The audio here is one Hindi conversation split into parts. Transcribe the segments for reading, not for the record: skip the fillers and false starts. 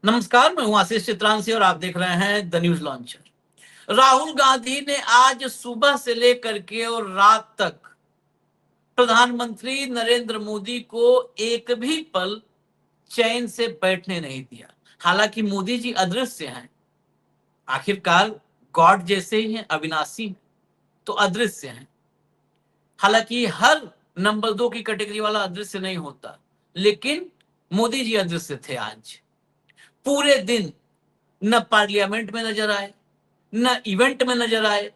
नमस्कार, मैं हूं आशीष चित्रांशी और आप देख रहे हैं the news launcher. Rahul Gandhi ने आज सुबह से लेकर के और रात तक प्रधानमंत्री नरेंद्र मोदी को एक भी पल चैन से बैठने नहीं दिया। हालांकि मोदी जी अदृश्य हैं, आखिरकार गॉड जैसे ही हैं, अविनाशी हैं, तो अदृश्य हैं। हालांकि हर नंबर 2 की कैटेगरी वाला अदृश्य नहीं होता, लेकिन मोदी जी अदृश्य थे। आज पूरे दिन न पार्लियामेंट में नजर आए, न इवेंट में नजर आए,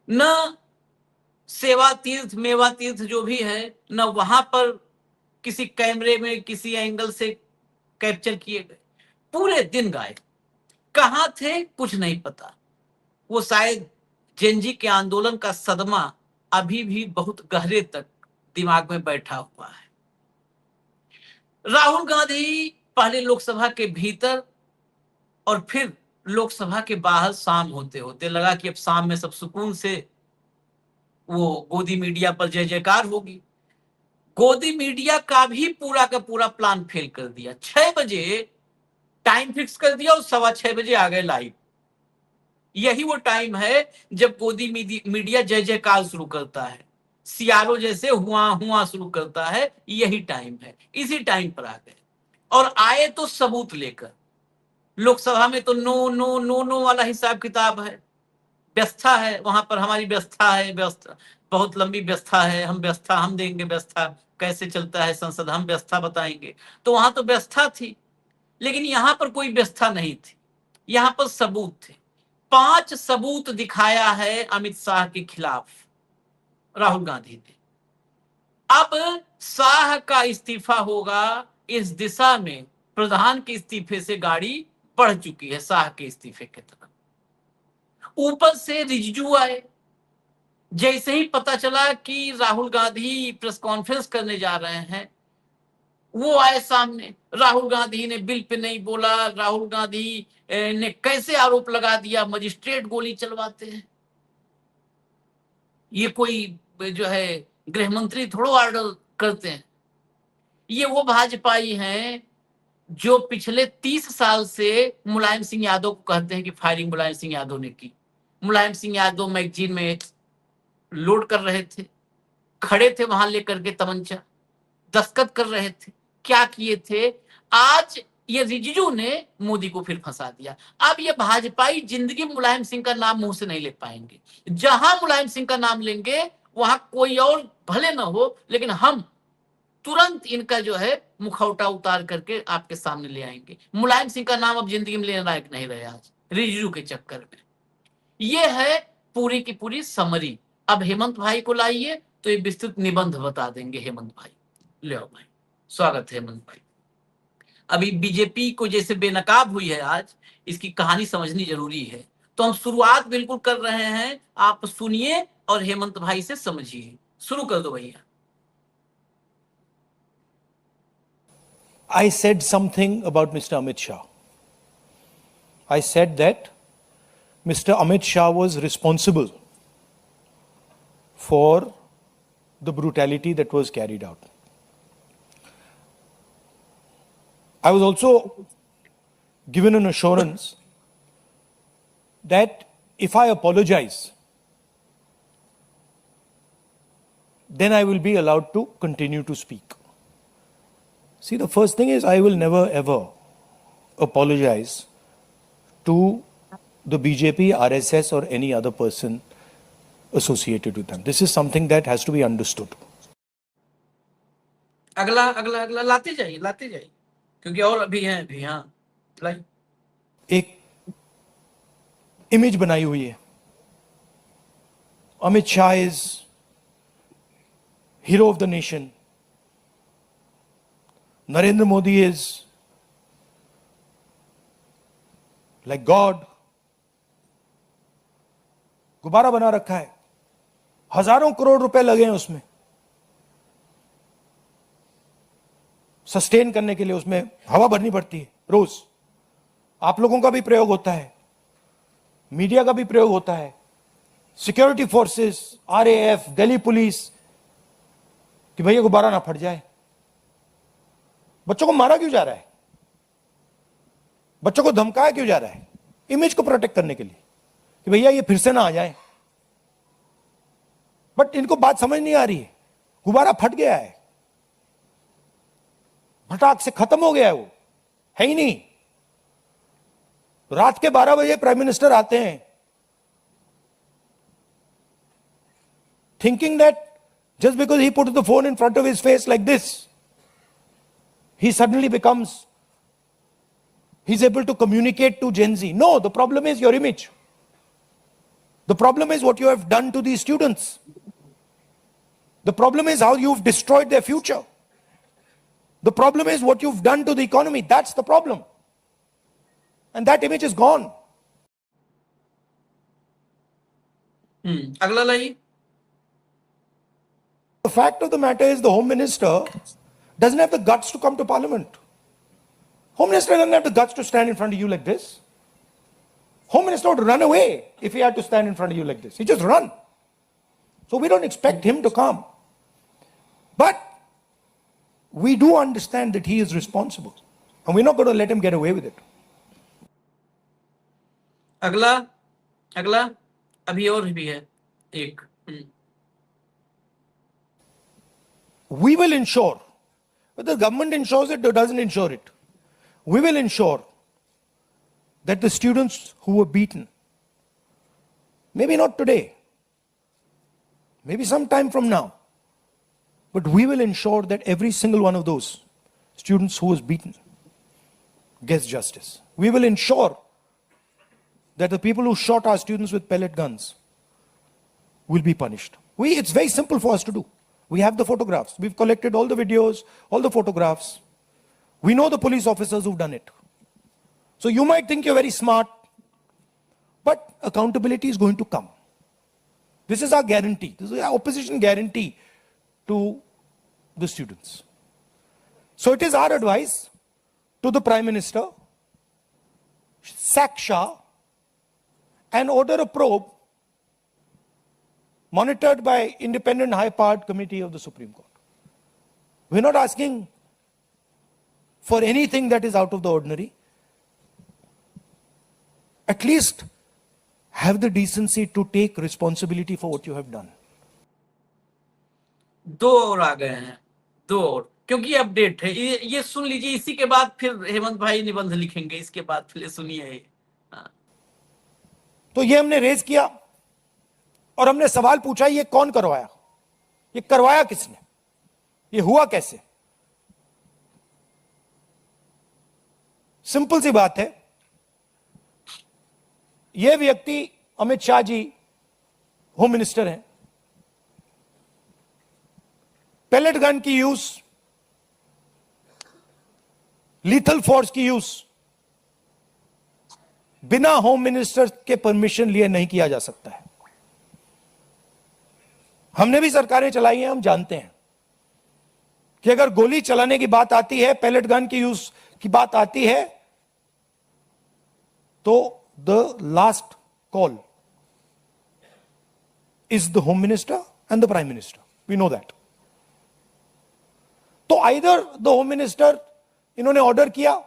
न सेवा तीर्थ मेवा तीर्थ जो भी है, न वहां पर किसी कैमरे में किसी एंगल से कैप्चर किए गए। पूरे दिन गायब। कहां थे कुछ नहीं पता। वो शायद जेनजी के आंदोलन का सदमा अभी भी बहुत गहरे तक दिमाग में बैठा हुआ है। राहुल गांधी पहले लोकसभा के भीतर और फिर लोकसभा के बाहर शाम होते होते लगा कि अब शाम में सब सुकून से वो गोदी मीडिया पर जय जयकार होगी। गोदी मीडिया का भी पूरा का पूरा प्लान फेल कर दिया। 6 बजे टाइम फिक्स कर दिया और 6:15 आ गए लाइव। यही वो टाइम है जब गोदी मीडिया जय जयकार शुरू करता है, सियारो जैसे हुआ हुआ शुरू करता है। यही टाइम है, इसी टाइम पर आ गए और आए तो सबूत लेकर। लोकसभा में तो नो नो नो नो वाला हिसाब किताब है, व्यवस्था है वहां पर। हमारी व्यवस्था है, व्यवस्था बहुत लंबी व्यवस्था है, हम व्यवस्था हम देंगे, व्यवस्था कैसे चलता है संसद हम व्यवस्था बताएंगे। तो वहां तो व्यवस्था थी, लेकिन यहां पर कोई व्यवस्था नहीं थी। यहां पर सबूत थे। 5 सबूत दिखाया है अमित शाह के खिलाफ राहुल गांधी ने। अब शाह का इस्तीफा होगा, इस दिशा में प्रधान के इस्तीफे से गाड़ी बढ़ चुकी है शाह के इस्तीफे की तरफ। ऊपर से रिजिजू आए। जैसे ही पता चला कि राहुल गांधी प्रेस कॉन्फ्रेंस करने जा रहे हैं, वो आए सामने। राहुल गांधी ने बिल पे नहीं बोला। राहुल गांधी ने कैसे आरोप लगा दिया मजिस्ट्रेट गोली चलवाते हैं। ये कोई जो है गृह मंत्री थोड़ा ऑर्डर करते हैं। ये वो भाजपाई हैं जो पिछले 30 साल से मुलायम सिंह यादव को कहते हैं कि फायरिंग मुलायम सिंह यादव ने की। मुलायम सिंह यादव मैगजीन में लोड कर रहे थे, खड़े थे वहां लेकर के तमंचा, दस्तखत कर रहे थे। क्या किए थे? आज ये रिजिजू ने मोदी को फिर फंसा दिया। अब ये भाजपाई जिंदगी मुलायम सिंह का नाम मुंह से नहीं ले पाएंगे। जहां मुलायम सिंह का नाम लेंगे वहां कोई और भले ना हो, लेकिन हम तुरंत इनका जो है मुखौटा उतार करके आपके सामने ले आएंगे। मुलायम सिंह का नाम अब जिंदगी में लेने लायक नहीं रहे आज रिजिजू के चक्कर में। ये है पूरी की पूरी समरी। अब हेमंत भाई को लाइए तो ये विस्तृत निबंध बता देंगे। हेमंत भाई, ले आओ भाई, स्वागत है हेमंत भाई। अभी बीजेपी को जैसे बेनकाब हुई है आज, इसकी कहानी समझनी जरूरी है। तो हम शुरुआत बिल्कुल कर रहे हैं, आप सुनिए और हेमंत भाई से समझिए। शुरू कर दो भैया। I said something about Mr. Amit Shah. I said that Mr. Amit Shah was responsible for the brutality that was carried out. I was also given an assurance that if I apologize, then I will be allowed to continue to speak. See, the first thing is I will never ever apologize to the BJP, RSS, or any other person associated with them. This is something that has to be understood. अगला अगला अगला लाते जाइए, क्योंकि और अभी हैं अभी। हाँ, लाइए। एक इमेज बनाई हुई है, Amit Shah is hero of the nation, Narendra Modi is like God. गुब्बारा बना रखा है, हजारों करोड़ रुपए लगे हैं उसमें सस्टेन करने के लिए, उसमें हवा भरनी पड़ती है रोज। आप लोगों का भी प्रयोग होता है, मीडिया का भी प्रयोग होता है, security forces, RAF, Delhi police, कि भैया गुब्बारा ना फट जाए। बच्चों को मारा क्यों जा रहा है? बच्चों को धमकाया क्यों जा रहा है? इमेज को प्रोटेक्ट करने के लिए कि भैया ये फिर से ना आ जाए। बट इनको बात समझ नहीं आ रही है, गुब्बारा फट गया है, फटाक से खत्म हो गया है, वो है ही नहीं। रात के 12 बजे प्राइम मिनिस्टर आते हैं thinking that just because he put the phone in front of his face like this, he suddenly becomes, he's able to communicate to Gen Z. No, the problem is your image. The problem is what you have done to these students. The problem is how you've destroyed their future. The problem is what you've done to the economy. That's the problem. And that image is gone. अगला लाइए। The fact of the matter is the Home Minister doesn't have the guts to come to Parliament. Home Minister doesn't have the guts to stand in front of you like this. Home Minister would run away if he had to stand in front of you like this. He just run. So we don't expect him to come. But we do understand that he is responsible. And we're not going to let him get away with it. अगला अगला अभी और भी है एक। We will ensure, whether the government ensures it or doesn't ensure it, we will ensure that the students who were beaten, maybe not today, maybe some time from now, but we will ensure that every single one of those students who was beaten gets justice. We will ensure that the people who shot our students with pellet guns will be punished. It's very simple for us to do. We have the photographs. We've collected all the videos, all the photographs. We know the police officers who've done it. So you might think you're very smart, but accountability is going to come. This is our guarantee. This is our opposition guarantee to the students. So it is our advice to the Prime Minister, sack Shah and order a probe monitored by independent high-powered committee of the Supreme Court. We're not asking for anything that is out of the ordinary. At least have the decency to take responsibility for what you have done. दो और आ गए हैं, दो और, क्योंकि ये अपडेट है। ये सुन लीजिए, इसी के बाद फिर हेमंत भाई निबंध लिखेंगे, इसके बाद फिर सुनिए। तो ये हमने रेज किया और हमने सवाल पूछा, ये कौन करवाया, ये करवाया किसने, ये हुआ कैसे? सिंपल सी बात है, ये व्यक्ति अमित शाह जी होम मिनिस्टर हैं। पेलेट गन की यूज, लीथल फोर्स की यूज बिना होम मिनिस्टर के परमिशन लिए नहीं किया जा सकता है। हमने भी सरकारें चलाई हैं, हम जानते हैं कि अगर गोली चलाने की बात आती है, पेलेट गन की यूज की बात आती है, तो the last call is the home minister and the prime minister. We know that. तो आइदर द होम मिनिस्टर, इन्होंने ऑर्डर किया,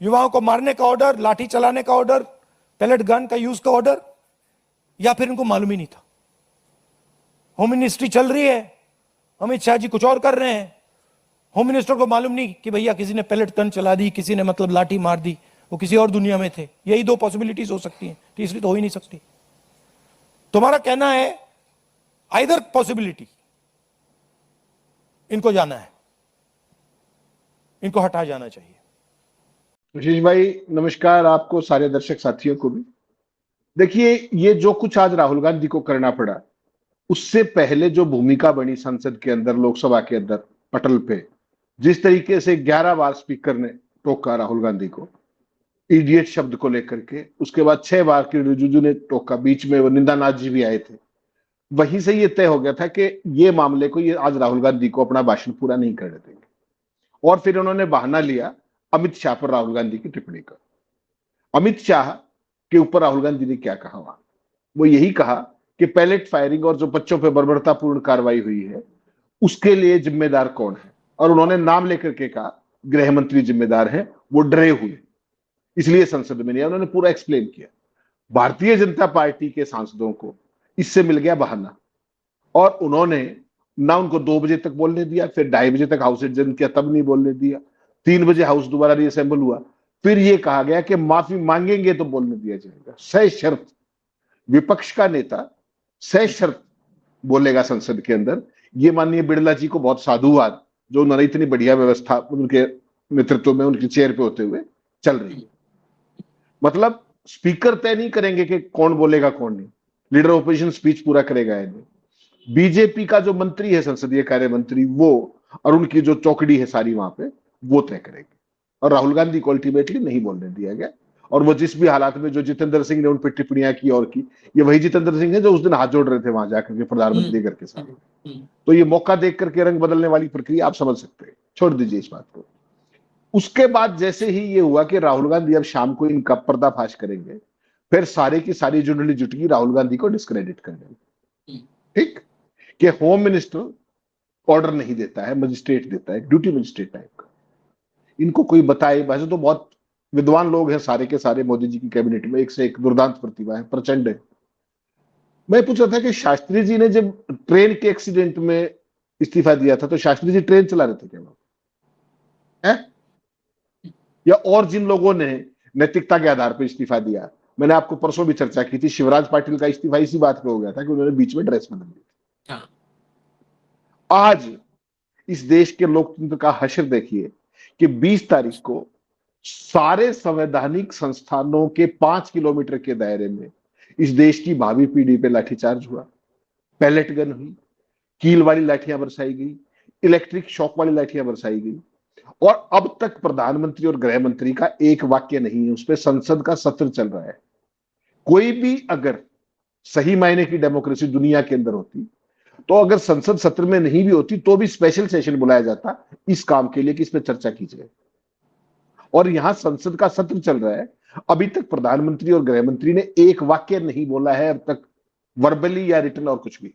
युवाओं को मारने का ऑर्डर, लाठी चलाने का ऑर्डर, पेलेट गन का यूज का ऑर्डर, या फिर इनको मालूम ही नहीं था. होम मिनिस्ट्री चल रही है, अमित शाह जी कुछ और कर रहे हैं, होम मिनिस्टर को मालूम नहीं कि भैया किसी ने पेलेट गन चला दी, किसी ने मतलब लाठी मार दी, वो किसी और दुनिया में थे. यही दो पॉसिबिलिटीज हो सकती हैं, तीसरी तो हो ही नहीं सकती. तुम्हारा कहना है आइदर पॉसिबिलिटी, इनको जाना है, इनको हटा जाना चाहिए. आशीष भाई नमस्कार, आपको, सारे दर्शक साथियों को भी. देखिए, ये जो कुछ आज राहुल गांधी को करना पड़ा, उससे पहले जो भूमिका बनी संसद के अंदर, लोकसभा के अंदर पटल पे, जिस तरीके से 11 बार स्पीकर ने टोका राहुल गांधी को इडियट शब्द को लेकर के, उसके बाद 6 बार की रिजिजू ने टोका, बीच में वो निंदानाथ जी भी आए थे. वहीं से ये तय हो गया था कि ये मामले को, ये आज राहुल गांधी को अपना भाषण पूरा नहीं करने देंगे. और फिर उन्होंने बहाना लिया अमित शाह पर राहुल गांधी की टिप्पणी का. अमित शाह के ऊपर राहुल गांधी ने क्या कहा वहां? वो यही कहा कि पैलेट फायरिंग और जो बच्चों पर बर्बरतापूर्ण कार्रवाई हुई है, उसके लिए जिम्मेदार कौन है? और उन्होंने नाम लेकर के कहा गृह मंत्री जिम्मेदार हैं, वो डरे हुए, इसलिए संसद में नहीं आए। उन्होंने पूरा एक्सप्लेन किया। भारतीय जनता पार्टी के सांसदों को इससे मिल गया बहाना, और उन्होंने ना उनको 2 बजे तक बोलने दिया, फिर 2:30 बजे तक हाउस एडजर्न किया, तब नहीं बोलने दिया, 3 बजे हाउस दोबारा रीअसेंबल हुआ, फिर ये कहा गया कि माफी मांगेंगे तो बोलने दिया जाएगा, सशर्त। विपक्ष का नेता सशर्त बोलेगा संसद के अंदर। ये माननीय बिड़ला जी को बहुत साधुवाद, जो उन्होंने इतनी बढ़िया व्यवस्था उनके नेतृत्व में उनकी चेयर पे होते हुए चल रही है। मतलब स्पीकर तय नहीं करेंगे कि कौन बोलेगा कौन नहीं, लीडर ऑपोजिशन स्पीच पूरा करेगा या नहीं। बीजेपी का जो मंत्री है, संसदीय कार्य मंत्री, वो और उनकी जो चौकड़ी है सारी वहां पे, वो तय करेंगे। और राहुल गांधी को अल्टीमेटली नहीं बोलने दिया गया। और वो जिस भी हालात में, जो जितेंद्र सिंह ने उन पर टिप्पणियां की और की, ये वही जितेंद्र सिंह है जो उस दिन हाथ जोड़ रहे थे वहां जाकर के प्रधानमंत्री घर के साथ। तो ये मौका देख करके रंग बदलने वाली प्रक्रिया आप समझ सकते हैं, छोड़ दीजिए इस बात को। उसके बाद जैसे ही ये हुआ कि राहुल गांधी अब शाम को इनका पर्दाफाश करेंगे, फिर सारे की सारी जुंडली जुटगी राहुल गांधी को डिस्क्रेडिट करने में। ठीक, कि होम मिनिस्टर ऑर्डर नहीं देता है, मजिस्ट्रेट देता है, ड्यूटी मजिस्ट्रेट टाइप का। इनको कोई बताए, वैसे तो बहुत विद्वान लोग हैं सारे के सारे मोदी जी की कैबिनेट में, एक से एक दुर्दांत प्रतिभा है, प्रचंड है। मैं पूछ रहा था कि शास्त्री जी ने जब ट्रेन के एक्सीडेंट में इस्तीफा दिया था, तो शास्त्री जी ट्रेन चला रहे थे क्या है? या और जिन लोगों ने नैतिकता के आधार पर इस्तीफा दिया, मैंने आपको परसों भी चर्चा की थी, शिवराज पाटिल का इस्तीफा इसी बात पे हो गया था कि उन्होंने बीच में ड्रेस बदल दी। आज इस देश के लोकतंत्र का हश्र देखिए कि 20 तारीख को सारे संवैधानिक संस्थानों के 5 किलोमीटर के दायरे में इस देश की भावी पीढ़ी पे लाठीचार्ज हुआ, पैलेट गन हुई, कील वाली लाठियां बरसाई गई, इलेक्ट्रिक शॉक वाली लाठियां बरसाई गई। और अब तक प्रधानमंत्री और गृह मंत्री का एक वाक्य नहीं है, उस पर संसद का सत्र चल रहा है। कोई भी अगर सही मायने की डेमोक्रेसी दुनिया के अंदर होती, तो अगर संसद सत्र में नहीं भी होती तो भी स्पेशल सेशन बुलाया जाता इस काम के लिए कि इस पर चर्चा की जाए। और यहां संसद का सत्र चल रहा है, अभी तक प्रधानमंत्री और गृह मंत्री ने एक वाक्य नहीं बोला है अब तक, वर्बली या रिटन और कुछ भी।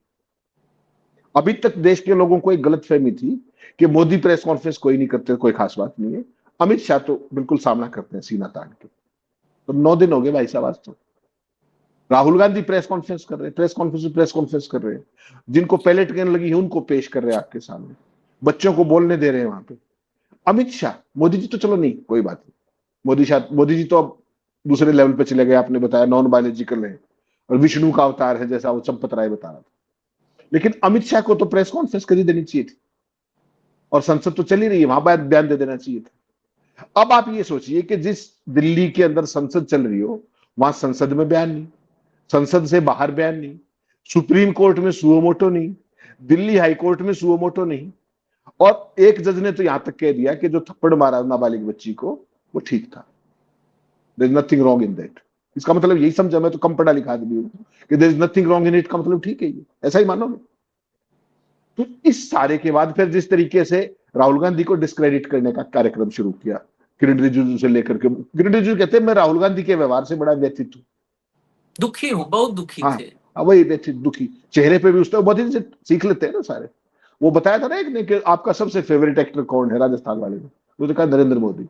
अभी तक देश के लोगों को एक गलतफहमी थी कि मोदी प्रेस कॉन्फ्रेंस कोई नहीं करते, कोई खास बात नहीं है। अमित शाह तो बिल्कुल सामना करते हैं सीना तान के। तो 9 दिन हो गए भाई साहब आज तो। राहुल गांधी प्रेस कॉन्फ्रेंस कर रहे हैं, प्रेस कॉन्फ्रेंस कर रहे हैं, जिनको पैलेट गन लगी है उनको पेश कर रहे हैं आपके सामने, बच्चों को बोलने दे रहे हैं वहां पे। अमित शाह, मोदी जी तो चलो नहीं, कोई बात नहीं, मोदी जी तो अब दूसरे लेवल पे चले गए, आपने बताया नॉन बायोलॉजिकल है और विष्णु का अवतार है, जैसा वो चंपत राय बता रहा था। लेकिन अमित शाह को तो प्रेस कॉन्फ्रेंस कर ही देनी चाहिए थी, और संसद तो चली रही है, वहां बयान दे देना चाहिए था। अब आप ये सोचिए कि जिस दिल्ली के अंदर संसद चल रही हो, वहां संसद में बयान नहीं, संसद से बाहर बयान नहीं, सुप्रीम कोर्ट में सुओ मोटो नहीं, दिल्ली हाई कोर्ट में सुओ मोटो नहीं, और एक जज ने तो यहां तक कह दिया कि जो थप्पड़ मारा नाबालिग बच्ची को वो ठीक था, there is nothing wrong in that. इसका मतलब यही समझा, मैं तो कम पढ़ा लिखा आदमी हूं, कि there is nothing wrong in it का मतलब ठीक है, ये ऐसा ही मानोगे। तो इस सारे के बाद फिर जिस तरीके से राहुल गांधी को डिस्क्रेडिट करने का कार्यक्रम शुरू किया, किरण रिजिजू से लेकर के, किरण रिजिजू कहते हैं मैं राहुल गांधी के व्यवहार से बड़ा व्यथित हूं, दुखी हूं, बहुत दुखी थे। वही व्यथित, दुखी, चेहरे पे भी उसने बहुत ही सीख लेते हैं ना सारे। वो बताया था ना एक ने कि आपका सबसे फेवरेट एक्टर कौन है राजस्थान वाले ने, तो कहा नरेंद्र मोदी।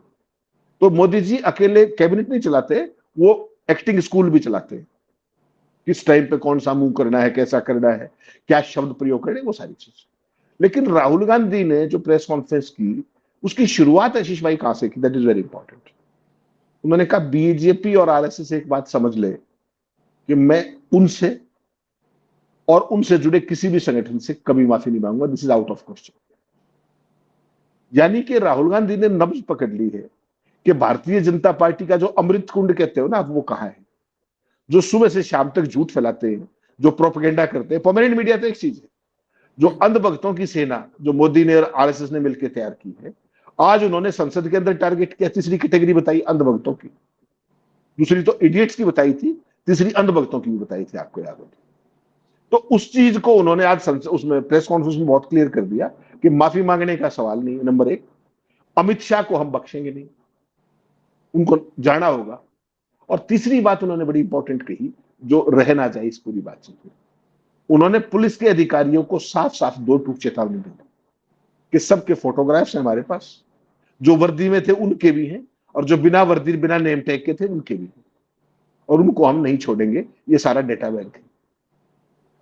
तो मोदी जी अकेले कैबिनेट नहीं चलाते, वो एक्टिंग स्कूल भी चलाते हैं, किस टाइम पे कौन सा मुंह करना है, कैसा करना है, क्या शब्द प्रयोग करने, वो सारी चीज। लेकिन राहुल गांधी ने जो प्रेस कॉन्फ्रेंस की, उसकी शुरुआत आशीष भाई कहां से की, दैट इज वेरी इंपॉर्टेंट। उन्होंने कहा बीजेपी और आरएसएस एक बात समझ ले कि मैं उनसे और उनसे जुड़े किसी भी संगठन से कभी माफी नहीं मांगूंगा, this is out of question. यानी कि राहुल गांधी ने नब्ज पकड़ ली है कि भारतीय जनता पार्टी का जो अमृत कुंड कहते हो ना आप, वो कहां है, जो सुबह से शाम तक झूठ फैलाते हैं, जो प्रोपेगेंडा करते हैं। परमानेंट मीडिया तो एक चीज है, जो अंधभक्तों की सेना जो मोदी ने और आरएसएस ने मिलकर तैयार की है, आज उन्होंने संसद के अंदर टारगेट किया, तीसरी कैटेगरी बताई अंधभक्तों की, दूसरी तो इडियट्स की बताई थी, तीसरी अंधभक्तों की भी बताई थी, आपको याद होगी। तो उस चीज को उन्होंने आज उसमें प्रेस कॉन्फ्रेंस में बहुत क्लियर कर दिया कि माफी मांगने का सवाल नहीं है, नंबर एक। अमित शाह को हम बख्शेंगे नहीं, उनको जाना होगा। और तीसरी बात उन्होंने बड़ी इंपॉर्टेंट कही, जो रह ना जाए इस पूरी बातचीत में, उन्होंने पुलिस के अधिकारियों को साफ साफ 2 टूक चेतावनी दी कि सबके फोटोग्राफ्स हैं हमारे पास, जो वर्दी में थे उनके भी हैं, और जो बिना वर्दी बिना नेम टैग के थे उनके भी हैं, और उनको हम नहीं छोड़ेंगे। ये सारा डेटा बैंक है।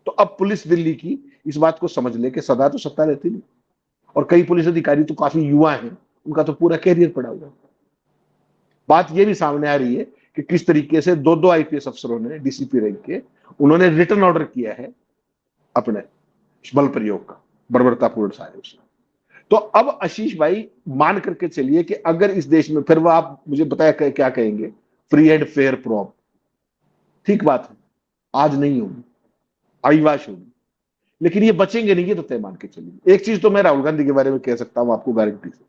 तो अब पुलिस दिल्ली की इस बात को समझ ले कि सदा तो सत्ता रहती नहीं, और कई पुलिस अधिकारी तो काफी युवा हैं, उनका तो पूरा कैरियर पड़ा हुआ है। बात यह भी सामने आ रही है कि किस तरीके से दो दो आईपीएस अफसरों ने, डीसीपी रैंक के, उन्होंने रिटर्न ऑर्डर किया है अपने बल प्रयोग का, बर्बरतापूर्ण सारे उसमें। तो अब आशीष भाई मान करके चलिए कि अगर इस देश में, फिर वो आप मुझे बताया क्या कहेंगे, फ्री एंड फेयर प्रॉब, ठीक बात है, आज नहीं होगी, आईवाश होगी, लेकिन ये बचेंगे नहीं, ये तो तय मान के चलिए। एक चीज तो मैं राहुल गांधी के बारे में कह सकता हूं आपको गारंटी से,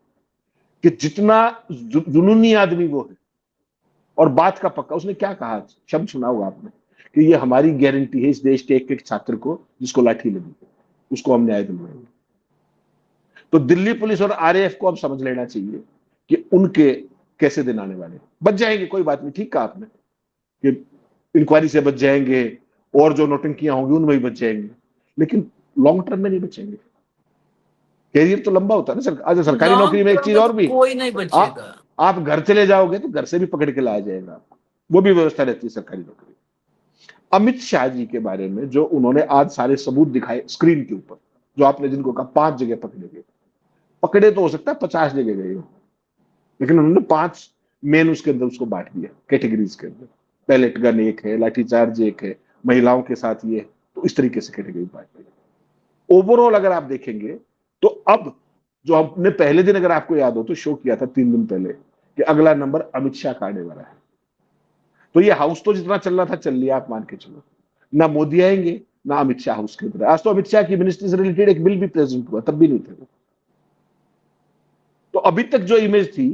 कि जितना जुनूनी आदमी वो है और बात का पक्का, उसने क्या कहा, शब्द सुना होगा आपने, कि ये हमारी गारंटी है इस देश के एक एक छात्र को जिसको लाठी लगी, उसको हम न्याय दिलवाएंगे। तो दिल्ली पुलिस और आरएएफ को अब समझ लेना चाहिए कि उनके कैसे दिन आने वाले, बच जाएंगे, कोई बात नहीं, ठीक कहा आपने कि इंक्वायरी से बच जाएंगे, और जो नौटंकियां होंगी उनमें भी बच जाएंगे, लेकिन लॉन्ग टर्म में नहीं बचेंगे। कैरियर तो लंबा होता है ना सर। आज सरकारी नौकरी लॉन्ग में एक टर्म चीज में और तो भी, कोई नहीं बचेगा। आप घर चले जाओगे तो घर से भी पकड़ के लाया जाएगा आपको, वो भी व्यवस्था रहती है सरकारी नौकरी। अमित शाह जी के बारे में जो उन्होंने आज सारे सबूत दिखाए स्क्रीन के ऊपर, जो आपने जिनको कहा 5 जगह पकड़े गए, पकड़े तो हो सकता है 50 जगह गए, लेकिन उन्होंने 5 मेन उसके अंदर उसको बांट दिया कैटेगरीज के अंदर। पैलेट गन एक है, लाठीचार्ज एक है, महिलाओं के साथ ये, तो इस तरीके से कैटेगरी बांट दी। ओवरऑल अगर आप देखेंगे तो अब जो हमने पहले दिन, अगर आपको याद हो तो शो किया था 3 दिन पहले, कि अगला नंबर अमित शाह का आने वाला है। तो ये हाउस तो जितना चल रहा था चल लिया, आप मान के चलो, ना मोदी आएंगे ना अमित शाह हाउस के अंदर। आज तो अमित शाह की मिनिस्ट्री से रिलेटेड एक बिल भी प्रेजेंट हुआ, तब भी नहीं थे वो। तो अभी तक जो इमेज थी,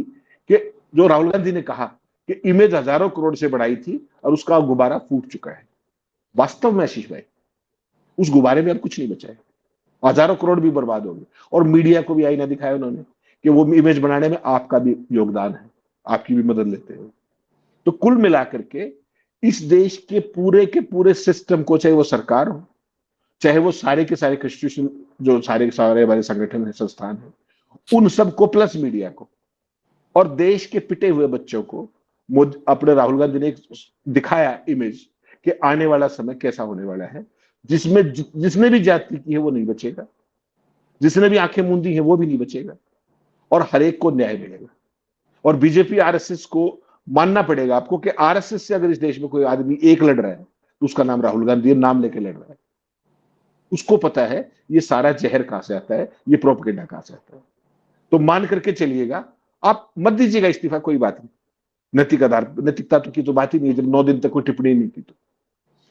कि जो राहुल गांधी ने कहा कि इमेज हजारों करोड़ से बढ़ाई थी और उसका गुब्बारा फूट चुका है, वास्तव में आशीष भाई उस गुब्बारे में अब कुछ नहीं बचा है, हजारों करोड़ भी बर्बाद हो गए। और मीडिया को भी आईना दिखाया उन्होंने कि वो इमेज बनाने में आपका भी योगदान है, आपकी भी मदद लेते हो। तो कुल मिलाकर के इस देश के पूरे सिस्टम को, चाहे वो सरकार हो, चाहे वो सारे के सारे कॉन्स्टिट्यूशन, जो सारे के सारे हमारे संगठन है, संस्थान है, उन सबको प्लस मीडिया को और देश के पिटे हुए बच्चों को अपने राहुल गांधी ने दिखाया इमेज कि आने वाला समय कैसा होने वाला है, जिसमें जिसने भी जाति की है वो नहीं बचेगा, जिसने भी आंखें मूंदी है वो भी नहीं बचेगा, और हर एक को न्याय मिलेगा। और बीजेपी आरएसएस को मानना पड़ेगा आपको कि आरएसएस से अगर इस देश में कोई आदमी एक लड़ रहा है तो उसका नाम राहुल गांधी, नाम लेके लड़ रहा है। उसको पता है ये सारा जहर कहां से आता है, ये प्रोपेगेंडा कहां से आता है। तो मान करके चलिएगा, आप मत दीजिएगा इस्तीफा, कोई बात नहीं, नैतिकता तो की तो बात ही नहीं है, जब 9 दिन तक कोई टिप्पणी नहीं की। तो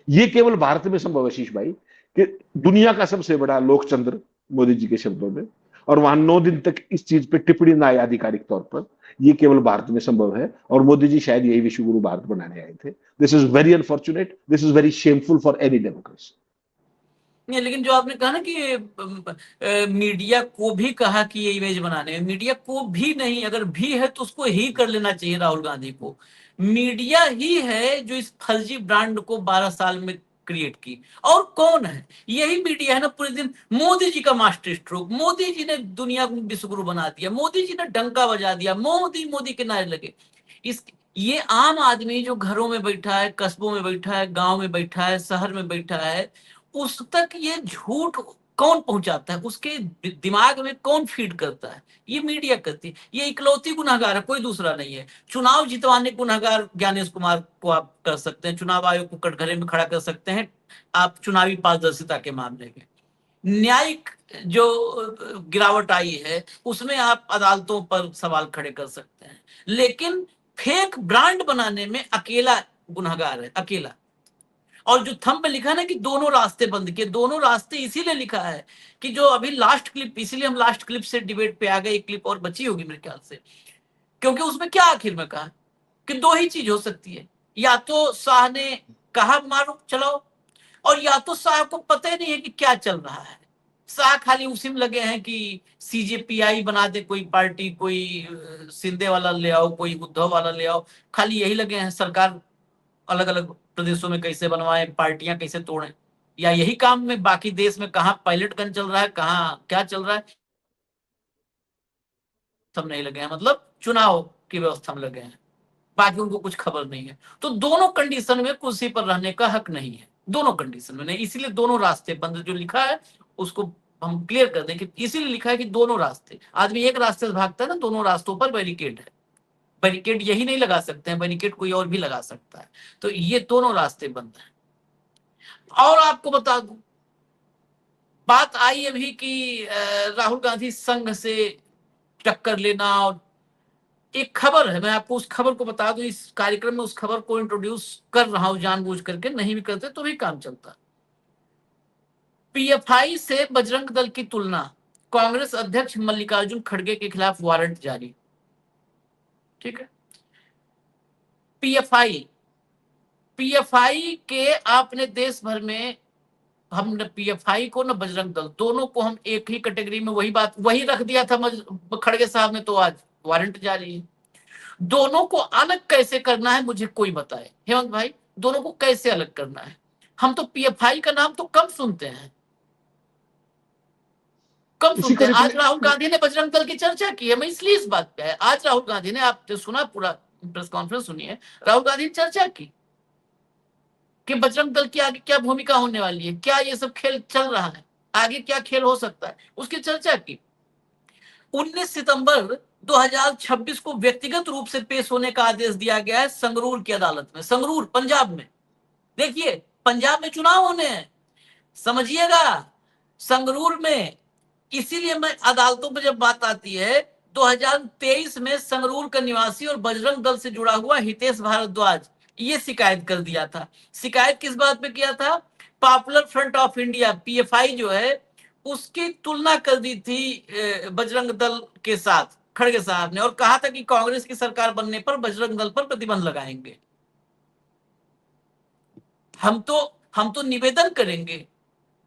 ये केवल भारत में संभव है आशीष भाई, कि दुनिया का सबसे बड़ा लोकतंत्र मोदी जी के शब्दों में, और वहां 9 दिन तक इस चीज पे टिप्पणी ना आए आधिकारिक तौर पर, ये केवल भारत में संभव है। और मोदी जी शायद यही विश्व गुरु भारत बनाने आए थे। This is very unfortunate, this is very shameful for any democracy. नहीं, लेकिन जो आपने कहा ना कि मीडिया को भी कहा कि ये इमेज बनाने में, मीडिया को भी नहीं, अगर भी है तो उसको ही कर लेना चाहिए राहुल गांधी को। मीडिया ही है जो इस फर्जी ब्रांड को 12 साल में क्रिएट की। और कौन है? यही मीडिया है ना। पूरे दिन मोदी जी का मास्टर स्ट्रोक, मोदी जी ने दुनिया को विश्वगुरु बना दिया, मोदी जी ने डंका बजा दिया, मोदी मोदी के नारे लगे। इस ये आम आदमी जो घरों में बैठा है, कस्बों में बैठा है, गांव में बैठा है, शहर में बैठा है, उस तक ये झूठ कौन पहुंचाता है, उसके दिमाग में कौन फीड करता है? ये मीडिया करती है। ये इकलौती गुनहगार है, कोई दूसरा नहीं है। चुनाव जितवाने गुनहगार ज्ञानेश कुमार को आप कर सकते हैं, चुनाव आयोग को कटघरे में खड़ा कर सकते हैं आप चुनावी पारदर्शिता के मामले में। न्यायिक जो गिरावट आई है उसमें आप अदालतों पर सवाल खड़े कर सकते हैं, लेकिन फेक ब्रांड बनाने में अकेला गुनहगार है, अकेला। और जो थंब में लिखा है ना कि दोनों रास्ते बंद किए, दोनों रास्ते इसीलिए लिखा है कि जो अभी लास्ट क्लिप, इसीलिए हम लास्ट क्लिप से डिबेट पे आ गए, एक क्लिप और बची होगी मेरे ख्याल से, क्योंकि उसमें क्या आखिर में कहा कि 2 ही चीज हो सकती है, या तो शाह ने कहा मारो चलाओ, और या तो शाह को पता ही नहीं है कि क्या चल रहा है। शाह खाली उसी में लगे हैं कि सीजेपीआई बना दे कोई पार्टी, कोई सिंधे वाला ले आओ, कोई उद्धव वाला ले आओ, खाली यही लगे हैं। सरकार अलग अलग प्रदेशों में कैसे बनवाएं, पार्टियां कैसे तोड़ें, या यही काम में बाकी देश में कहाँ पायलट गन चल रहा है, कहाँ क्या चल रहा है, में नहीं लगे हैं, मतलब चुनाव की व्यवस्था में लगे हैं, बाकी उनको कुछ खबर नहीं है। तो दोनों कंडीशन में कुर्सी पर रहने का हक नहीं है, दोनों कंडीशन में नहीं, इसीलिए दोनों रास्ते बंद। जो लिखा है उसको हम क्लियर कर दें कि इसीलिए लिखा है कि दोनों रास्ते, आदमी एक रास्ते से भागता है ना, दोनों रास्तों पर बैरिकेड है, बैरिकेड यही नहीं लगा सकते हैं, बैरिकेड कोई और भी लगा सकता है, तो ये दोनों रास्ते बंद हैं। और आपको बता दूं, बात आई अभी कि राहुल गांधी संघ से टक्कर लेना, और एक खबर है, मैं आपको उस खबर को बता दूं, इस कार्यक्रम में उस खबर को इंट्रोड्यूस कर रहा हूं जानबूझ करके, नहीं भी करते तो भी काम चलता। पीएफआई से बजरंग दल की तुलना, कांग्रेस अध्यक्ष मल्लिकार्जुन खड़गे के खिलाफ वारंट जारी। ठीक है, पीएफआई पीएफआई के आपने देश भर में, हम न पीएफआई को न बजरंग दल, दोनों को हम एक ही कैटेगरी में वही रख दिया था खड़गे साहब ने, तो आज वारंट जारी है। दोनों को अलग कैसे करना है मुझे कोई बताए, हेमंत भाई, दोनों को कैसे अलग करना है? हम तो पीएफआई का नाम तो कम सुनते हैं, कम सुनते हैं। आज राहुल गांधी ने बजरंग दल की चर्चा की है, मैं इसलिए इस बात पे है, आज राहुल गांधी ने, आप सुना पूरा प्रेस कॉन्फ्रेंस सुनिए, राहुल गांधी ने चर्चा की कि बजरंग दल की आगे क्या भूमिका होने वाली है, क्या ये सब खेल चल रहा है, आगे क्या खेल हो सकता है, उसकी चर्चा की। 19 सितंबर 2026 को व्यक्तिगत रूप से पेश होने का आदेश दिया गया है संगरूर की अदालत में, संगरूर पंजाब में। देखिए, पंजाब में चुनाव होने हैं, समझिएगा, संगरूर में। इसीलिए मैं अदालतों पर जब बात आती है, 2023 में संगरूर का निवासी और बजरंग दल से जुड़ा हुआ हितेश भारद्वाज, ये शिकायत कर दिया था। शिकायत किस बात पे किया था? Popular front of India, PFI जो है, उसकी तुलना कर दी थी बजरंग दल के साथ खड़गे साहब ने, और कहा था कि कांग्रेस की सरकार बनने पर बजरंग दल पर प्रतिबंध लगाएंगे। हम तो निवेदन करेंगे,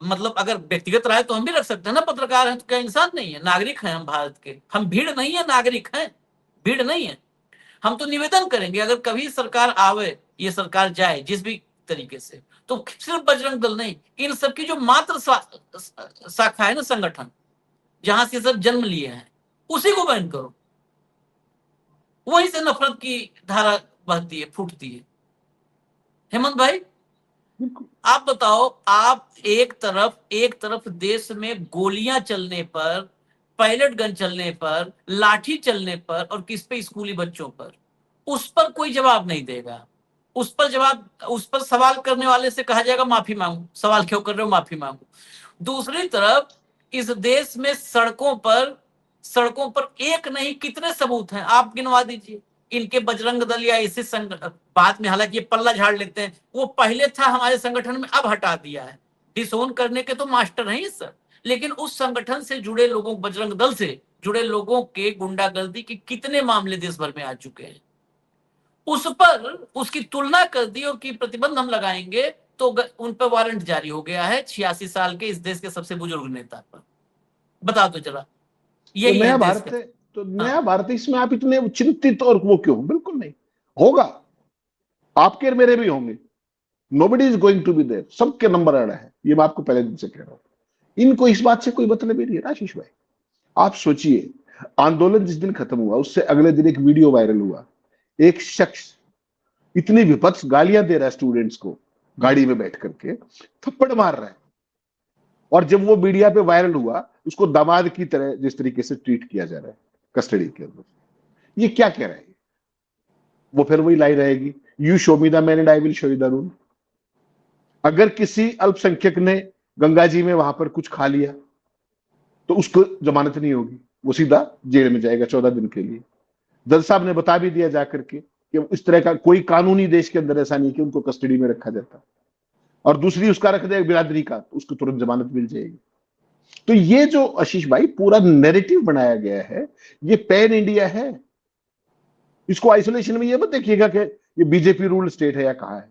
मतलब अगर व्यक्तिगत राय तो हम भी रख सकते हैं ना, पत्रकार हैं तो क्या इंसान नहीं है? नागरिक हैं हम भारत के, हम भीड़ नहीं है, नागरिक हैं, भीड़ नहीं है। हम तो निवेदन करेंगे, अगर कभी सरकार आवे, ये सरकार जाए जिस भी तरीके से, तो सिर्फ बजरंग दल नहीं, इन सबकी जो मात्र शाखा है ना, संगठन जहां से सब जन्म लिए हैं, उसी को बैन करो। वहीं से नफरत की धारा बहती है, फूटती है। हेमंत भाई, आप बताओ, आप एक तरफ देश में गोलियां चलने पर, पायलट गन चलने पर, लाठी चलने पर, और किस पे? स्कूली बच्चों पर। उस पर कोई जवाब नहीं देगा। उस पर सवाल करने वाले से कहा जाएगा माफी मांगो, सवाल क्यों कर रहे हो, माफी मांगो। दूसरी तरफ इस देश में सड़कों पर एक नहीं कितने सबूत हैं, आप गिनवा दीजिए। इनके बजरंग दल या ऐसे बाद में हालांकि ये पल्ला झाड़ लेते हैं, वो पहले था हमारे संगठन में, अब हटा दिया है। डिसोन करने के तो मास्टर हैं सर, लेकिन उस संगठन से जुड़े लोगों, बजरंग दल से जुड़े लोगों के गुंडागर्दी के कितने मामले देश भर में आ चुके हैं। उस पर उसकी तुलना कर दी और कि प्रतिबंध हम लगाएंगे, तो उन पर वारंट जारी हो गया है 86 साल के इस देश के सबसे बुजुर्ग नेता पर। बता दो जरा, यही तो नया है भारत है, तो नया भारत है, इसमें आप इतने चिंतित और वो क्यों? बिल्कुल नहीं होगा, आपके और मेरे भी होंगे। Nobody is going to be there, सबके नंबर आना है, ये मैं आपको पहले दिन से कह रहा हूं। इनको इस बात से कोई मतलब ही नहीं है आशीष भाई। आप सोचिए, आंदोलन जिस दिन खत्म हुआ, उससे अगले दिन एक वीडियो वायरल हुआ, एक शख्स इतनी विपत्स गालियां दे रहा है स्टूडेंट्स को, गाड़ी में बैठ करके थप्पड़ मार रहा है, और जब वो मीडिया पे वायरल हुआ, उसको दामाद की तरह जिस तरीके से ट्रीट किया जा रहा है कस्टडी के अंदर, ये क्या कह रहा है? वो फिर वही लाई रहेगी, you show me the man and I will show you the rule. अगर किसी अल्पसंख्यक ने गंगा जी में वहां पर कुछ खा लिया, तो उसको जमानत नहीं होगी, वो सीधा जेल में जाएगा 14 दिन के लिए। जज साहब ने बता भी दिया जाकर के कि इस तरह का कोई कानूनी देश के अंदर ऐसा नहीं कि उनको कस्टडी में रखा जाता, और दूसरी उसका रख दे बिरादरी का, तो उसको तुरंत जमानत मिल जाएगी। तो ये जो आशीष भाई पूरा नैरेटिव बनाया गया है, ये पैन इंडिया है। इसको आइसोलेशन में ये मत देखिएगा कि ये बीजेपी रूल स्टेट है या कहां है।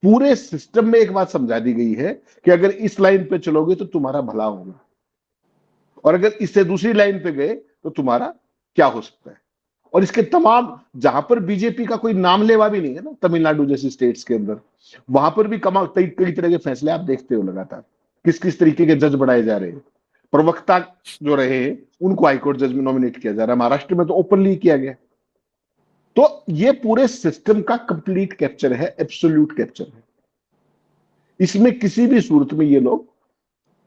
पूरे सिस्टम में एक बात समझा दी गई है कि अगर इस लाइन पे चलोगे तो तुम्हारा भला होगा, और अगर इससे दूसरी लाइन पे गए तो तुम्हारा क्या हो सकता है। और इसके तमाम, जहां पर बीजेपी का कोई नाम लेवा भी नहीं है ना, तमिलनाडु जैसी स्टेट्स के अंदर, वहां पर भी कई तरह के फैसले आप देखते हो लगातार, किस किस तरीके के जज बनाए जा रहे हैं। प्रवक्ता जो रहे हैं उनको हाईकोर्ट जज में नॉमिनेट किया जा रहा है। महाराष्ट्र में तो ओपनली किया गया। तो ये पूरे सिस्टम का कंप्लीट कैप्चर है, एब्सोल्यूट कैप्चर है। इसमें किसी भी सूरत में ये लोग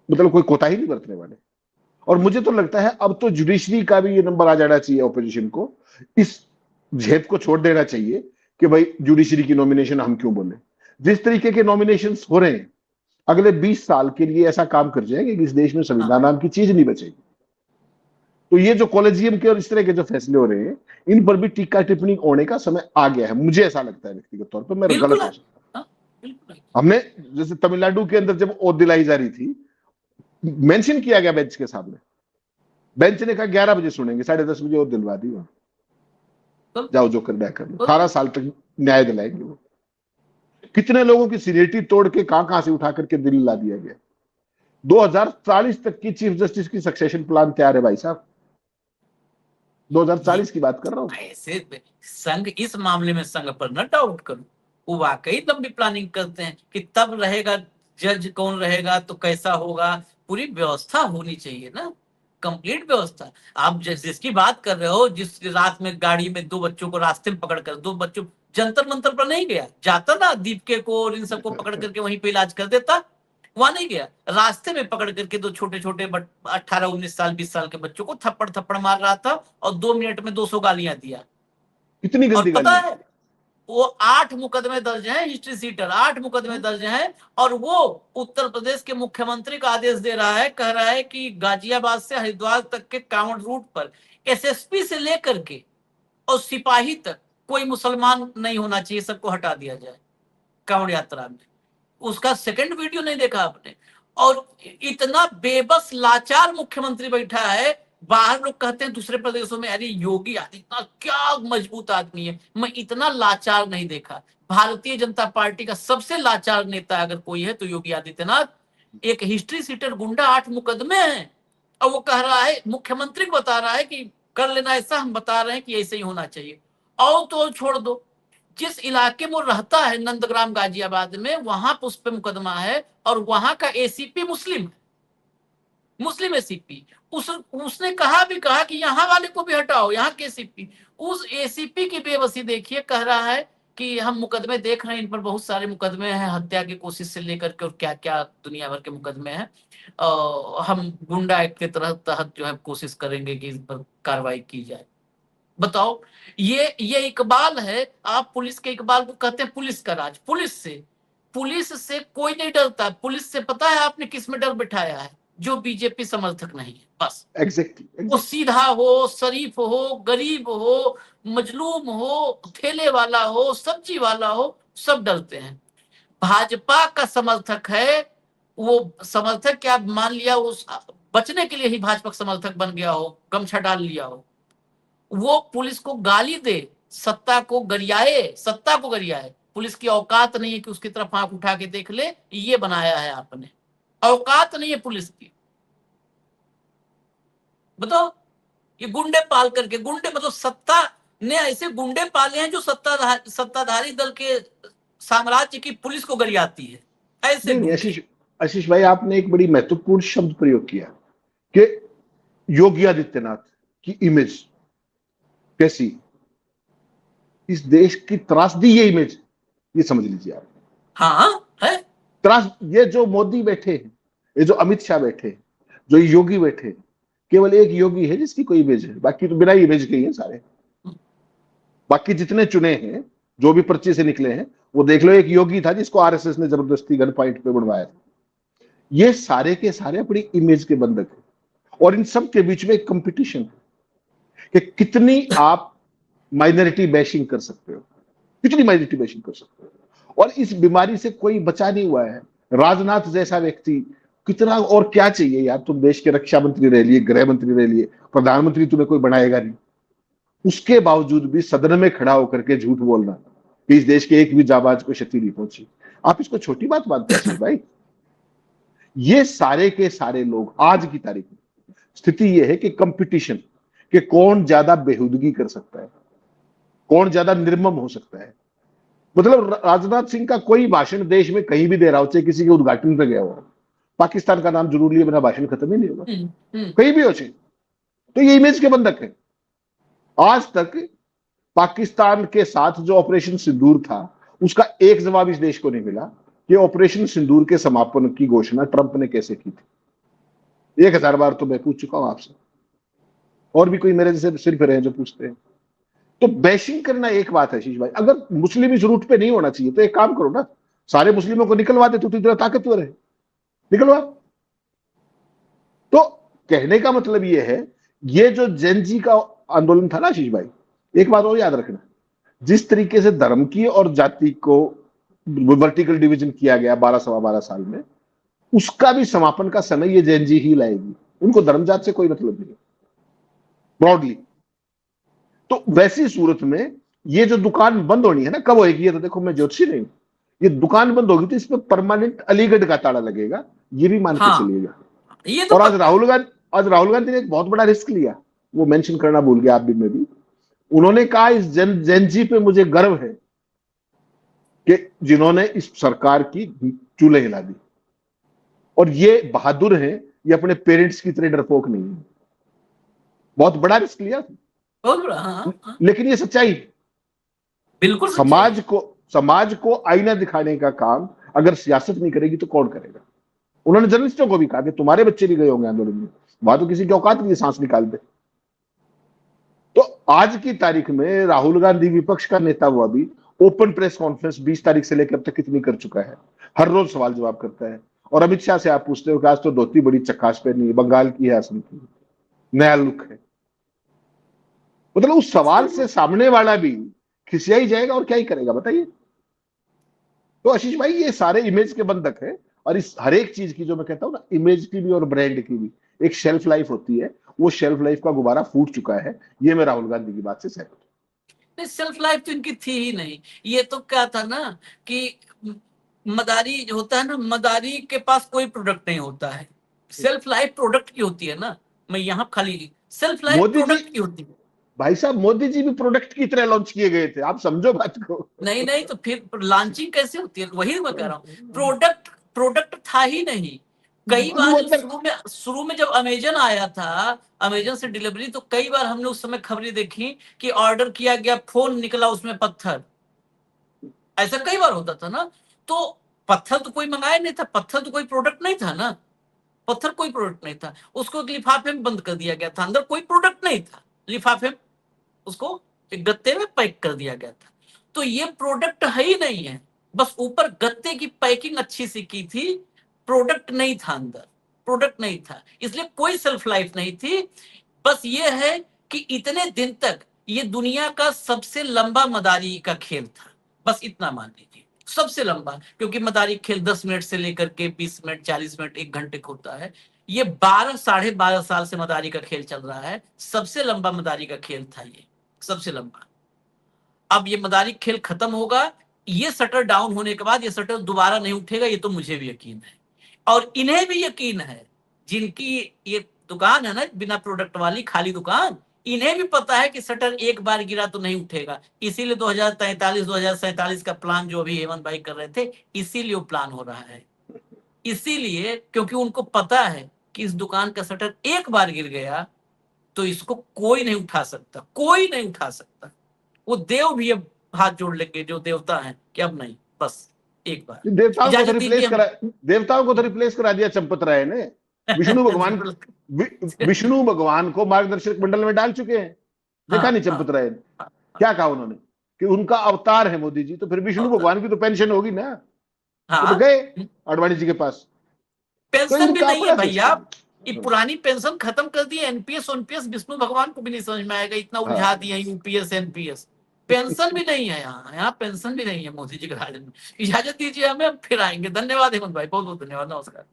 मतलब कोई कोताही नहीं बरतने वाले। और मुझे तो लगता है अब तो जुडिशरी का भी ये नंबर आ जाना चाहिए, ऑपोजिशन को इस झेप को छोड़ देना चाहिए कि भाई जुडिशरी की नॉमिनेशन हम क्यों बोले। जिस तरीके के नॉमिनेशंस हो रहे हैं अगले 20 साल के लिए ऐसा काम कर जाएंगे कि इस देश में संविधान नाम की चीज नहीं बचेगी। तो ये जो कॉलेजियम के और इस तरह के जो फैसले हो रहे हैं इन पर भी टीका टिप्पणी होने का समय आ गया है, मुझे ऐसा लगता है व्यक्तिगत तौर पर। मेरा गलत हो सकता है। हमने जैसे तमिलनाडु के अंदर जब ओथ दिलाई जा रही थी, मेंशन किया गया बेंच के सामने, बेंच ने कहा 11 बजे सुनेंगे, 10:30 बजे ओथ दिलवा दी वहां, जाओ जो करना है कर लो। 18 साल तक न्याय दिलाएंगे वो। कितने लोगों की सीनियरिटी तोड़ के कहां से उठा करके दिल्ली ला दिया गया। 2040 तक की चीफ जस्टिस की सक्सेशन प्लान तैयार है भाई साहब, 2040 की बात कर रहा हूं। ऐसे संघ इस मामले में संघ पर न डाउट करूं, वो वाकई लंबी प्लानिंग करते हैं कि तब रहेगा जज कौन रहेगा तो कैसा होगा, पूरी व्यवस्था होनी चाहिए ना, कंप्लीट व्यवस्था। आप जिसकी बात कर रहे हो, जिस रात में गाड़ी में 2 बच्चों को रास्ते में पकड़कर, 2 बच्चों जंतर मंतर पर नहीं गया, जाता ना दीपके को और इन सबको पकड़ करके वहीं पे इलाज कर देता, वहां नहीं गया, रास्ते में पकड़ करके 2 छोटे छोटे 18 19 साल 20 साल के बच्चों को थप्पड़ थप्पड़ मार रहा था और 2 मिनट में 200 गालियां दिया। इतनी और गंदी पता गाली। है वो 8 मुकदमे दर्ज हैं, हिस्ट्री सीटर 8 मुकदमे दर्ज हैं, और वो उत्तर प्रदेश के मुख्यमंत्री का आदेश दे रहा है, कह रहा है कि गाजियाबाद से हरिद्वार तक के कांवड़ रूट पर एसएसपी से लेकर के और सिपाही तक कोई मुसलमान नहीं होना चाहिए, सबको हटा दिया जाए कांवड़ यात्रा में। उसका सेकंड वीडियो नहीं देखा आपने? और इतना बेबस लाचार मुख्यमंत्री बैठा है, बाहर लोग कहते हैं दूसरे प्रदेशों में, अरे योगी आदित्यनाथ क्या मजबूत आदमी है, मैं इतना लाचार नहीं देखा। भारतीय जनता पार्टी का सबसे लाचार नेता अगर कोई है तो योगी आदित्यनाथ। एक हिस्ट्री सीटर गुंडा, 8 मुकदमे हैं, और वो कह रहा है, मुख्यमंत्री को बता रहा है कि कर लेना ऐसा, हम बता रहे हैं कि ऐसे ही होना चाहिए। और तो छोड़ दो, जिस इलाके में वो रहता है नंदग्राम गाजियाबाद में, वहां उस पे मुकदमा है, और वहां का एसीपी मुस्लिम है, मुस्लिम एसीपी। उसने कहा कि यहाँ वाले को भी हटाओ, यहाँ के एसीपी। उस एसीपी की बेबसी देखिए, कह रहा है कि हम मुकदमे देख रहे हैं, इन पर बहुत सारे मुकदमे हैं, हत्या की कोशिश से लेकर के और क्या क्या दुनिया भर के मुकदमे हैं, हम गुंडा एक्ट के तहत जो है कोशिश करेंगे कि इस पर कार्रवाई की जाए। बताओ, ये इकबाल है। आप पुलिस के इकबाल को कहते हैं पुलिस का राज। पुलिस से कोई नहीं डरता। पुलिस से पता है आपने किस में डर बिठाया है? जो बीजेपी समर्थक नहीं है, बस। एग्जैक्टली। वो सीधा हो, शरीफ हो, गरीब हो, मजलूम हो, ठेले वाला हो, सब्जी वाला हो, सब डरते हैं। भाजपा का समर्थक है, वो समर्थक क्या मान लिया, उस बचने के लिए ही भाजपा समर्थक बन गया हो, गमछा डाल लिया हो, वो पुलिस को गाली दे, सत्ता को गरियाए। पुलिस की औकात नहीं है कि उसकी तरफ आंख उठा के देख ले, ये बनाया है आपने। औकात नहीं है पुलिस की। बताओ, ये गुंडे पाल करके, गुंडे मतलब सत्ता ने ऐसे गुंडे पाले हैं जो सत्ताधारी दल के साम्राज्य की पुलिस को गरियाती है, ऐसे नहीं, आशीष भाई, आपने एक बड़ी महत्वपूर्ण शब्द प्रयोग किया कि योगी आदित्यनाथ की इमेज कैसी, इस देश की त्रासदी ये इमेज, ये समझ लीजिए आप। हाँ है त्रास। ये जो मोदी बैठे हैं, ये जो अमित शाह बैठे हैं, जो योगी बैठे हैं, केवल एक योगी है जिसकी कोई इमेज है, बाकी तो बिना इमेज के ही है सारे। बाकी जितने चुने हैं, जो भी पर्चे से निकले हैं, वो देख लो, एक योगी था जिसको आरएसएस ने जबरदस्ती गन पॉइंट पे बनवाया था। ये सारे के सारे अपनी इमेज के बंधक हैं, और इन सब के बीच में एक कंपटीशन है कि कितनी आप माइनॉरिटी बैशिंग कर सकते हो, कितनी माइनॉरिटी बैशिंग कर सकते हो। और इस बीमारी से कोई बचा नहीं हुआ है। राजनाथ जैसा व्यक्ति, कितना और क्या चाहिए यार, तुम देश के रक्षा मंत्री रह लिए, गृह मंत्री रह लिए, प्रधानमंत्री तुम्हें कोई बनाएगा नहीं। उसके बावजूद भी सदन में खड़ा होकर के झूठ बोलना कि इस देश के एक भी जाबाज को क्षति नहीं पहुंची, आप इसको छोटी बात मानते हैं भाई? ये सारे के सारे लोग आज की तारीख में स्थिति यह है कि कंपटीशन, कि कौन ज्यादा बेहूदगी कर सकता है, कौन ज्यादा निर्मम हो सकता है। मतलब राजनाथ सिंह का कोई भाषण देश में कहीं भी दे रहा हो, चाहे किसी के उद्घाटन पे गया हो, पाकिस्तान का नाम जरूर लिए बिना भाषण खत्म ही नहीं होगा, हम्म। कहीं भी हो चाहिए। तो ये इमेज के बंधक है। आज तक पाकिस्तान के साथ जो ऑपरेशन सिंदूर था, उसका एक जवाब इस देश को नहीं मिला कि ऑपरेशन सिंदूर के समापन की घोषणा ट्रंप ने कैसे की थी। 1000 बार तो मैं पूछ चुका हूं आपसे, और भी कोई मेरे जैसे सिर पे रहे जो पूछते हैं। तो बैशिंग करना एक बात है आशीष भाई, अगर मुस्लिम इस रूट पे नहीं होना चाहिए तो एक काम करो ना, सारे मुस्लिमों को निकलवा दे, तो इतना ताकतवर है, निकलवा। तो कहने का मतलब ये है, ये जो जेनजी का आंदोलन था ना आशीष भाई, एक बात और याद रखना, जिस तरीके से धर्म की और जाति को वर्टिकल डिवीजन किया गया 12 साल में, उसका भी समापन का समय ये जेनजी ही लाएगी। उनको धर्म जात से कोई मतलब नहीं, ब्रॉडली। तो वैसी सूरत में ये जो दुकान बंद होनी है ना, कब होगी? ये तो देखो, मैं ज्योतिषी नहीं हूं, ये दुकान बंद होगी तो इसमें परमानेंट अलीगढ़ का ताला लगेगा, ये भी मान के हाँ, चलिएगा। ये तो और पक्का है। आज राहुल गांधी ने एक बहुत बड़ा रिस्क लिया, वो मेंशन करना भूल गया आप भी, मैं भी। उन्होंने कहा इस जेनजी पे मुझे गर्व है कि जिन्होंने इस सरकार की चूल्हे हिला दी, और ये बहादुर हैं, ये अपने पेरेंट्स की तरह डरपोक नहीं है। बहुत बड़ा रिस्क लिया, बहुत बड़ा, हाँ हाँ, लेकिन ये सच्चाई है। बिल्कुल सच्चाई है। समाज को आईना दिखाने का काम अगर सियासत नहीं करेगी तो कौन करेगा? उन्होंने जर्नलिस्टों को भी कहा कि तुम्हारे बच्चे भी गए होंगे आंदोलन में, वहां तो किसी की औकात नहीं है सांस निकाल दे। तो आज की तारीख में राहुल गांधी विपक्ष का नेता हुआ भी ओपन प्रेस कॉन्फ्रेंस 20 तारीख से लेकर अब तक कितनी कर चुका है, हर रोज सवाल जवाब करता है। और अमित शाह से आप पूछते हो कि आज तो धोती बड़ी चक्काश पहनी है, बंगाल की है, असम की, नया लुक है। मतलब उस सवाल से सामने वाला भी खिसिया ही जाएगा, और क्या ही करेगा बताइए। तो आशीष भाई, ये सारे इमेज के बंधक है, और इस हर एक चीज की, जो मैं कहता हूं ना, इमेज की भी और ब्रांड की भी एक शेल्फ लाइफ होती है। वो शेल्फ लाइफ का गुब्बारा फूट चुका है, ये मैं राहुल गांधी की बात से सहमत हूं। नहीं, सेल्फ लाइफ तो इनकी थी ही नहीं। ये तो क्या था ना कि मदारी जो होता है ना, मदारी के पास कोई प्रोडक्ट नहीं होता है, सेल्फ लाइफ प्रोडक्ट की होती है ना। मैं यहाँ खाली self life Modi ji, product की होती है। भाई साहब, मोदी जी भी प्रोडक्ट की तरह लॉन्च किए गए थे, आप समझो बात को। नहीं नहीं, तो फिर लॉन्चिंग कैसे होती है? वही मैं कह रहा हूँ, प्रोडक्ट प्रोडक्ट था ही नहीं। कई बार जब शुरू में जब अमेजन आया था, अमेजन से डिलीवरी, तो कई बार हमने उस समय खबरें देखी कि ऑर्डर किया गया, फोन निकला उसमें पत्थर। ऐसा कई बार होता था ना। तो पत्थर तो कोई मंगाया नहीं था, पत्थर तो कोई प्रोडक्ट नहीं था ना, पत्थर कोई प्रोडक्ट नहीं था। उसको एक लिफाफे में बंद कर दिया गया था, अंदर कोई प्रोडक्ट नहीं था, लिफाफे में उसको एक गत्ते में पैक कर दिया गया था। तो ये प्रोडक्ट है ही नहीं है, बस ऊपर गत्ते की पैकिंग अच्छी सी की थी, प्रोडक्ट नहीं था अंदर, प्रोडक्ट नहीं था, इसलिए कोई सेल्फ लाइफ नहीं थी। बस ये है कि इतने दिन तक ये दुनिया का सबसे लंबा मदारी का खेल था, बस इतना मान लीजिए, सबसे लंबा। क्योंकि मदारी खेल 10 मिनट से लेकर के 20 मिनट, 40 मिनट, 1 घंटे का होता है। ये 12 साढ़े 12 साल से मदारी का खेल चल रहा है, सबसे लंबा मदारी का खेल था ये, सबसे लंबा। अब ये मदारी खेल खत्म होगा, ये शटर डाउन होने के बाद ये शटर दोबारा नहीं उठेगा, ये तो मुझे भी यकीन है, और इन्हें भी यकीन है, जिनकी ये दुकान है ना बिना प्रोडक्ट वाली खाली दुकान, इन्हें भी पता है कि शटर एक बार गिरा तो नहीं उठेगा। इसीलिए 2043 2047 का प्लान जो अभी हेमंत भाई कर रहे थे, इसीलिए वो प्लान हो रहा है। इसीलिए क्योंकि उनको पता है कि इस दुकान का शटर एक बार गिर गया तो इसको कोई नहीं उठा सकता, कोई नहीं उठा सकता। वो देव भी अब हाथ जोड़ लेंगे, जो देवता है, कि अब नहीं, बस एक बार इजाजत दीजिए हमें। देवताओं को तो रिप्लेस करा दिया चंपत राय ने। विष्णु भगवान विष्णु भगवान को मार्गदर्शक मंडल में डाल चुके हैं। देखा हाँ नहीं हाँ चंपत राय ने क्या कहा उन्होंने, कि उनका अवतार है मोदी जी, तो फिर विष्णु भगवान की तो पेंशन होगी ना। वो तो हाँ, गए आडवाणी जी के पास। तो पेंशन भी इनका नहीं है अपना भैया, ये सिस्टम। पुरानी पेंशन खत्म कर दी, एनपीएस ओनपीएस विष्णु भगवान को भी नहीं समझ में आएगा, इतना उलझा हाँ, दिया यूपीएस एनपीएस। पेंशन भी नहीं है यहाँ पेंशन भी नहीं है मोदी जी के राज में। इजाजत दीजिए हमें, फिर आएंगे। धन्यवाद हेमंत भाई, बहुत बहुत धन्यवाद, नमस्कार।